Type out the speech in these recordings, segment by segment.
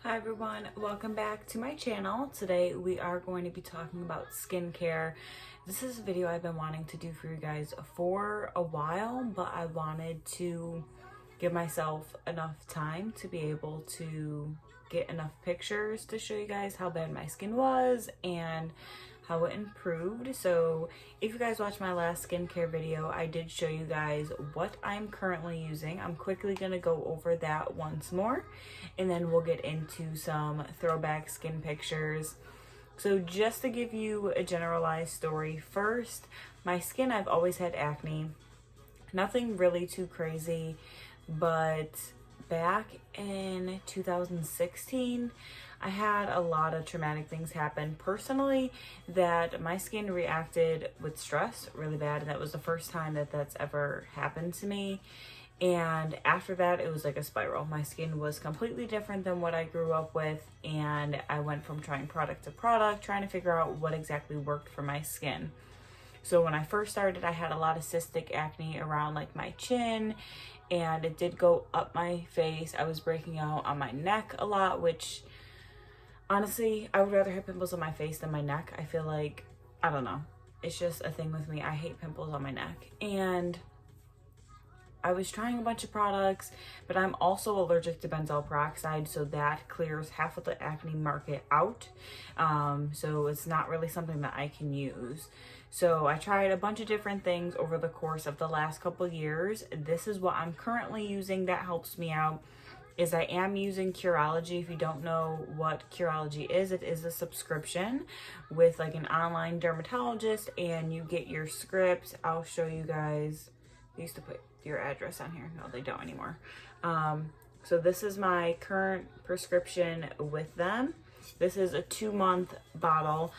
Hi everyone, welcome back to my channel. Today we are going to be talking about skincare. This is a video I've been wanting to do for you guys for a while, but I wanted to give myself enough time to be able to get enough pictures to show you guys how bad my skin was and how it improved. So if you guys watched my last skincare video, I did show you guys what I'm currently using. I'm quickly gonna go over that once more, and then we'll get into some throwback skin pictures. So just to give you a generalized story first, my skin, I've always had acne. Nothing really too crazy, but back in 2016, I had a lot of traumatic things happen personally that my skin reacted with stress really bad, and that was the first time that that's ever happened to me. And after that, it was like a spiral. My skin was completely different than what I grew up with, and I went from trying product to product, trying to figure out what exactly worked for my skin. So when I first started, I had a lot of cystic acne around like my chin, and it did go up my face. I was breaking out on my neck a lot, which honestly, I would rather have pimples on my face than my neck. I feel like, I don't know, it's just a thing with me. I hate pimples on my neck. And I was trying a bunch of products, but I'm also allergic to benzoyl peroxide, so that clears half of the acne market out. So it's not really something that I can use. So I tried a bunch of different things over the course of the last couple of years. This is what I'm currently using that helps me out. Is I am using Curology. If you don't know what Curology is, it is a subscription with like an online dermatologist, and you get your script. I'll show you guys. They used to put your address on here. No, they don't anymore. So this is my current prescription with them. This is a 2-month bottle.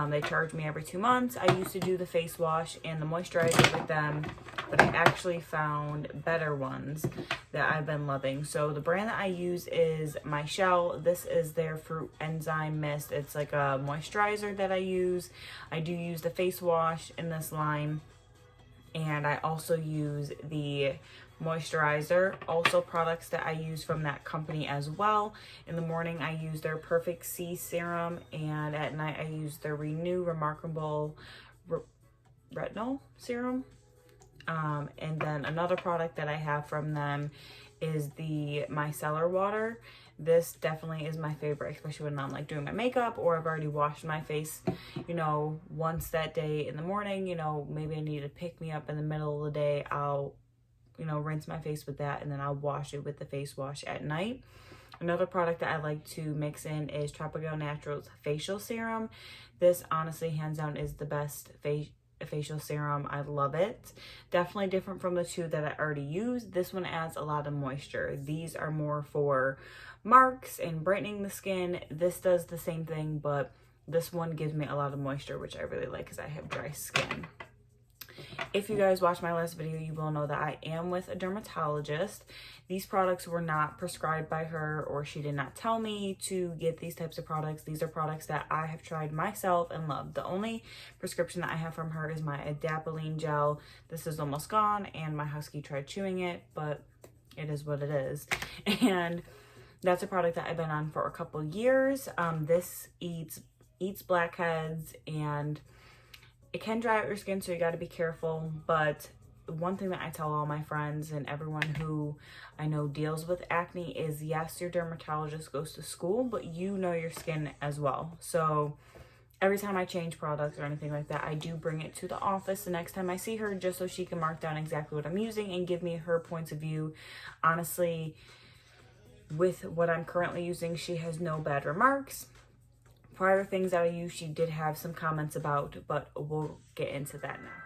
They charge me every 2 months. I used to do the face wash and the moisturizer with them, but I actually found better ones that I've been loving. So the brand that I use is Mychelle. This is their fruit enzyme mist. It's like a moisturizer that I use. I do use the face wash in this line, and I also use the moisturizer. Also products that I use from that company as well. In the morning I use their Perfect C serum, and at night I use their Renew Remarkable Retinol serum. And then another product that I have from them is the micellar water. This definitely is my favorite, especially when I'm like doing my makeup or I've already washed my face, you know, once that day in the morning. You know, maybe I need to pick me up in the middle of the day. I'll, you know, rinse my face with that, and then I'll wash it with the face wash at night. Another product that I like to mix in is Tropicgyal Naturals facial serum. This honestly, hands down, is the best facial serum. I love it. Definitely different from the two that I already used. This one adds a lot of moisture. These are more for marks and brightening the skin. This does the same thing, but this one gives me a lot of moisture, which I really like because I have dry skin. If you guys watched my last video, you will know that I am with a dermatologist. These products were not prescribed by her, or she did not tell me to get these types of products. These are products that I have tried myself and loved. The only prescription that I have from her is my Adapalene gel. This is almost gone, and my husky tried chewing it, but it is what it is. And that's a product that I've been on for a couple years. This eats blackheads, and it can dry out your skin, so you got to be careful. But one thing that I tell all my friends and everyone who I know deals with acne is, yes, your dermatologist goes to school, but you know your skin as well. So every time I change products or anything like that, I do bring it to the office the next time I see her, just so she can mark down exactly what I'm using and give me her points of view. Honestly, with what I'm currently using, she has no bad remarks. Prior things that I use, she did have some comments about, but we'll get into that next.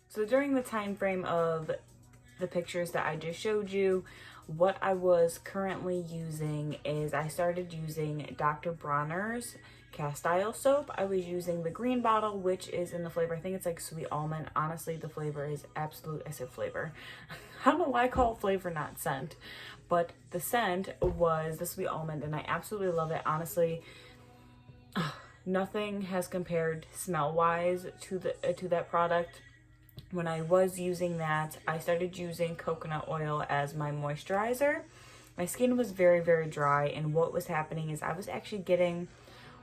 So during the time frame of the pictures that I just showed you, what I was currently using is I started using Dr. Bronner's Castile soap. I was using the green bottle, which is in the flavor, I think it's like sweet almond. Honestly, the flavor is absolute, I said flavor. I don't know why I call it flavor, not scent, but the scent was the sweet almond and I absolutely love it. Honestly, nothing has compared smell wise to that product. When I was using that, I started using coconut oil as my moisturizer. My skin was very, very dry, and what was happening is I was actually getting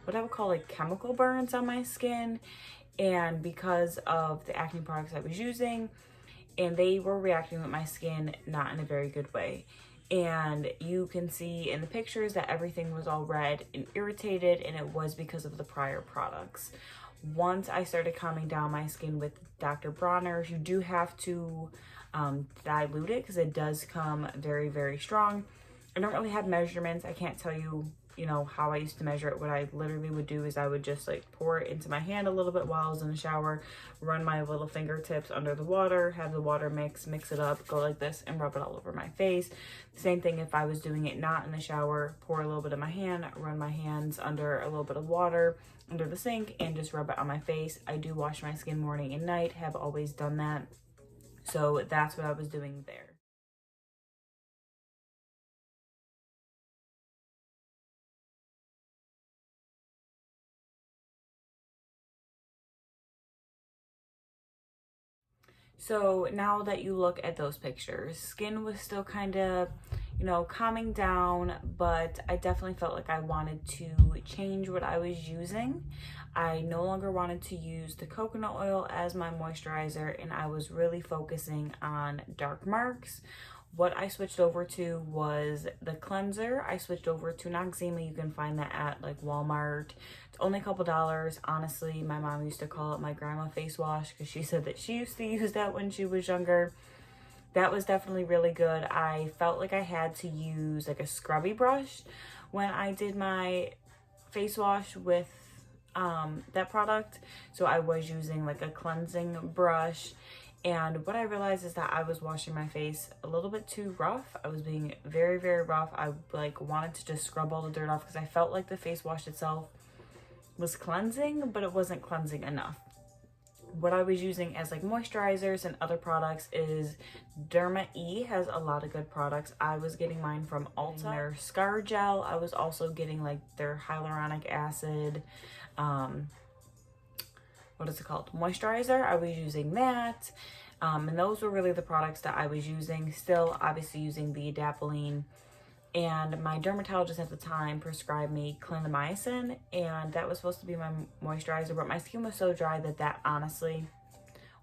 what I would call like chemical burns on my skin, and because of the acne products I was using, and they were reacting with my skin not in a very good way. And you can see in the pictures that everything was all red and irritated, and it was because of the prior products. Once I started calming down my skin with Dr. Bronner's, you do have to dilute it because it does come very, very strong. I don't really have measurements. I can't tell you, you know, how I used to measure it. What I literally would do is I would just like pour it into my hand a little bit while I was in the shower, run my little fingertips under the water, have the water mix it up, go like this and rub it all over my face. Same thing if I was doing it not in the shower, pour a little bit in my hand, run my hands under a little bit of water under the sink and just rub it on my face. I do wash my skin morning and night, have always done that. So that's what I was doing there. So now that you look at those pictures, skin was still kind of, you know, calming down, but I definitely felt like I wanted to change what I was using. I no longer wanted to use the coconut oil as my moisturizer, and I was really focusing on dark marks. What I switched over to was the cleanser. I switched over to Noxzema. You can find that at like Walmart. It's only a couple dollars. Honestly, my mom used to call it my grandma face wash because she said that she used to use that when she was younger. That was definitely really good. I felt like I had to use like a scrubby brush when I did my face wash with that product. So I was using like a cleansing brush. And what I realized is that I was washing my face a little bit too rough. I was being very, very rough. I like wanted to just scrub all the dirt off because I felt like the face wash itself was cleansing, but it wasn't cleansing enough. What I was using as like moisturizers and other products is Derma E has a lot of good products. I was getting mine from Ulta. Their Scar Gel. I was also getting like their hyaluronic acid, what is it called? Moisturizer. I was using that. And those were really the products that I was using. Still obviously using the Adapalene. And my dermatologist at the time prescribed me clindamycin, and that was supposed to be my moisturizer, but my skin was so dry that honestly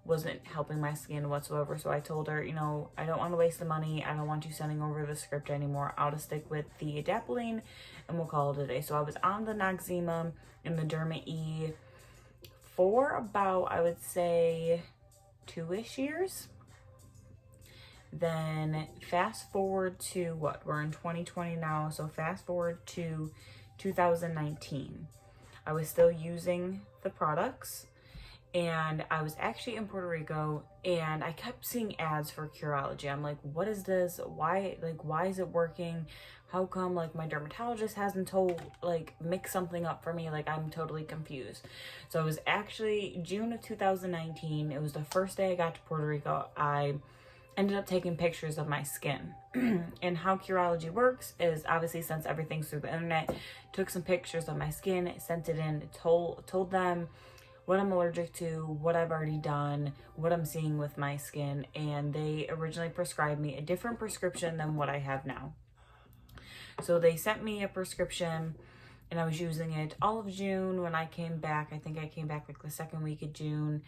wasn't helping my skin whatsoever. So I told her, you know, I don't want to waste the money. I don't want you sending over the script anymore. I'll just stick with the Adapalene and we'll call it a day. So I was on the Noxzema and the Derma E for about, I would say, 2-ish years. Then fast forward to what? We're in 2020 now, so fast forward to 2019. I was still using the products, and I was actually in Puerto Rico, and I kept seeing ads for Curology. I'm like, what is this? Why is it working? How come like my dermatologist hasn't told, like, mix something up for me? Like, I'm totally confused. So it was actually June of 2019. It was the first day I got to Puerto Rico. I ended up taking pictures of my skin. And how Curology works is obviously, since everything's through the internet, took some pictures of my skin, sent it in, told them what I'm allergic to, what I've already done, what I'm seeing with my skin, and they originally prescribed me a different prescription than what I have now. So they sent me a prescription and I was using it all of June. When I came back, I think I came back like the second week of June,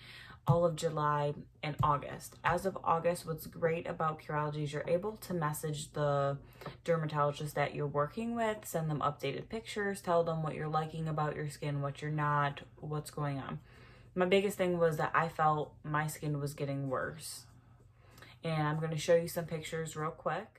all of July and August. As of August, what's great about Curology is you're able to message the dermatologist that you're working with, send them updated pictures, tell them what you're liking about your skin, what you're not, what's going on. My biggest thing was that I felt my skin was getting worse. And I'm going to show you some pictures real quick.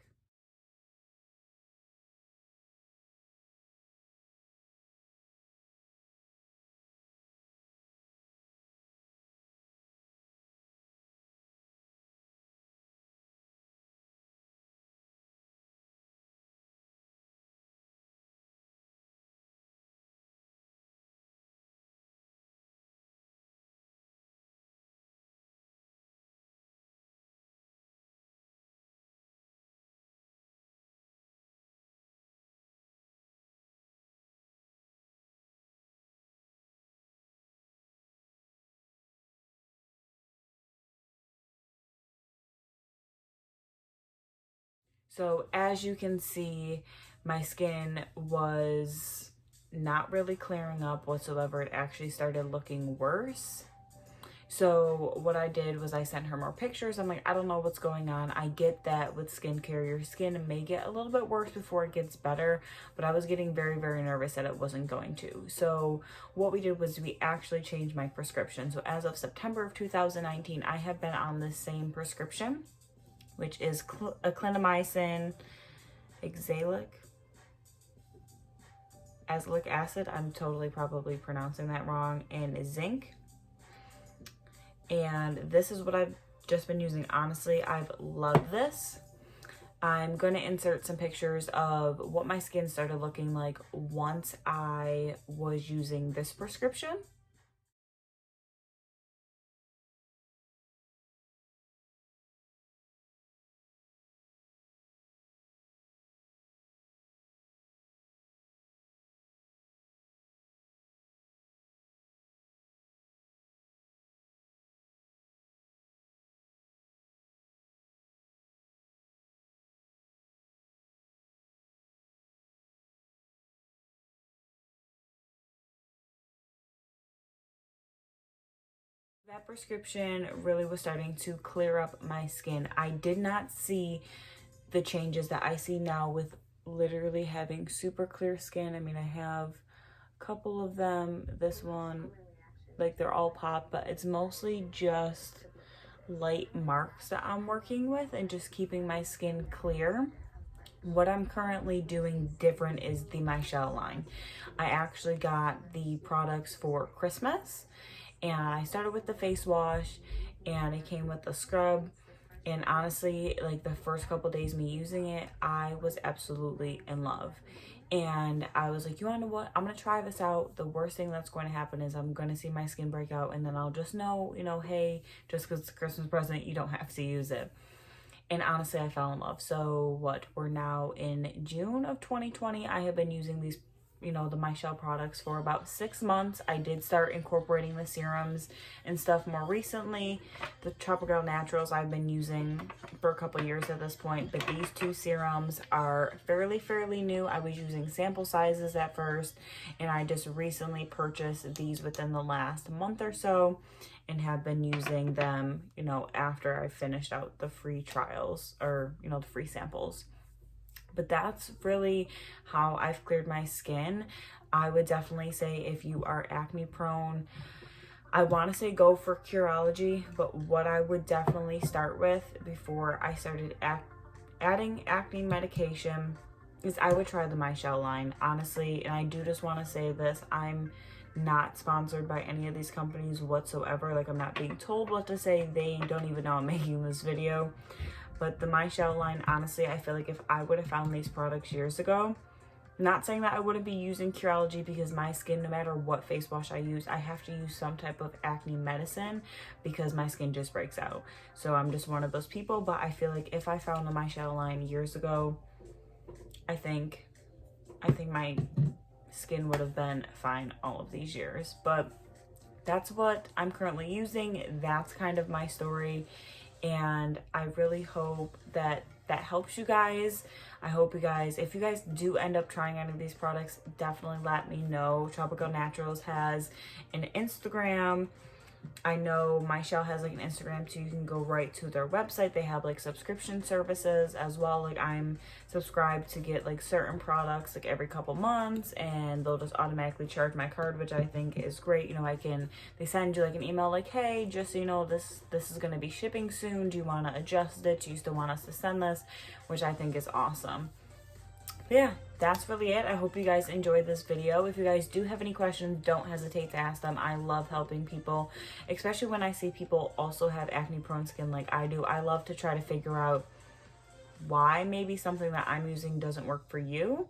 So as you can see, my skin was not really clearing up whatsoever. It actually started looking worse. So what I did was I sent her more pictures. I'm like, I don't know what's going on. I get that with skincare, your skin may get a little bit worse before it gets better, but I was getting very, very nervous that it wasn't going to. So what we did was we actually changed my prescription. So as of September of 2019, I have been on the same prescription, which is clindamycin, azelaic acid. I'm totally probably pronouncing that wrong, and zinc. And this is what I've just been using. Honestly, I've loved this. I'm going to insert some pictures of what my skin started looking like once I was using this prescription. That prescription really was starting to clear up my skin. I did not see the changes that I see now with literally having super clear skin. I mean, I have a couple of them. This one, like, they're all popped, but it's mostly just light marks that I'm working with and just keeping my skin clear. What I'm currently doing different is the Mychelle line. I actually got the products for Christmas, and I started with the face wash, and it came with the scrub. And honestly, like, the first couple days me using it, I was absolutely in love. And I was like, you wanna know what? I'm gonna try this out. The worst thing that's going to happen is I'm gonna see my skin break out, and then I'll just know, you know, hey, just because it's a Christmas present, you don't have to use it. And honestly, I fell in love. So what, we're now in June of 2020. I have been using these, you know, the Mychelle products for about 6 months. I did start incorporating the serums and stuff more recently. The Tropicgyal naturals I've been using for a couple years at this point, but these two serums are fairly new. I was using sample sizes at first, and I just recently purchased these within the last month or so, and have been using them, you know, after I finished out the free trials, or, you know, the free samples. But that's really how I've cleared my skin. I would definitely say if you are acne prone, I want to say go for Curology, but what I would definitely start with before I started adding acne medication is I would try the Mychelle line, honestly. And I do just want to say this, I'm not sponsored by any of these companies whatsoever. Like, I'm not being told what to say. They don't even know I'm making this video. But the Mychelle line, honestly, I feel like if I would have found these products years ago, not saying that I wouldn't be using Curology, because my skin, no matter what face wash I use, I have to use some type of acne medicine because my skin just breaks out. So I'm just one of those people. But I feel like if I found the Mychelle line years ago, I think my skin would have been fine all of these years. But that's what I'm currently using. That's kind of my story, and I really hope that that helps you guys. I hope you guys, if you guys do end up trying any of these products, definitely let me know. Tropicgyal Naturals has an Instagram. I know Mychelle has like an Instagram too. You can go right to their website. They have like subscription services as well. Like, I'm subscribed to get like certain products like every couple months, and they'll just automatically charge my card, which I think is great. You know, they send you like an email like, hey, just so you know, this is going to be shipping soon. Do you want to adjust it? Do you still want us to send this? Which I think is awesome. But yeah, that's really it. I hope you guys enjoyed this video. If you guys do have any questions, don't hesitate to ask them. I love helping people, especially when I see people also have acne prone skin like I do. I love to try to figure out why maybe something that I'm using doesn't work for you,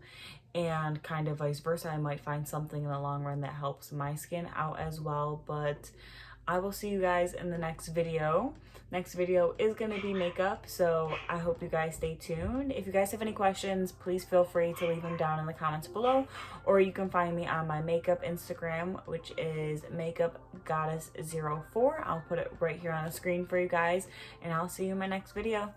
and kind of vice versa. I might find something in the long run that helps my skin out as well. But I will see you guys in the next video. Next video is going to be makeup, so I hope you guys stay tuned. If you guys have any questions, please feel free to leave them down in the comments below, or you can find me on my makeup Instagram, which is makeupgoddess04. I'll put it right here on the screen for you guys, and I'll see you in my next video.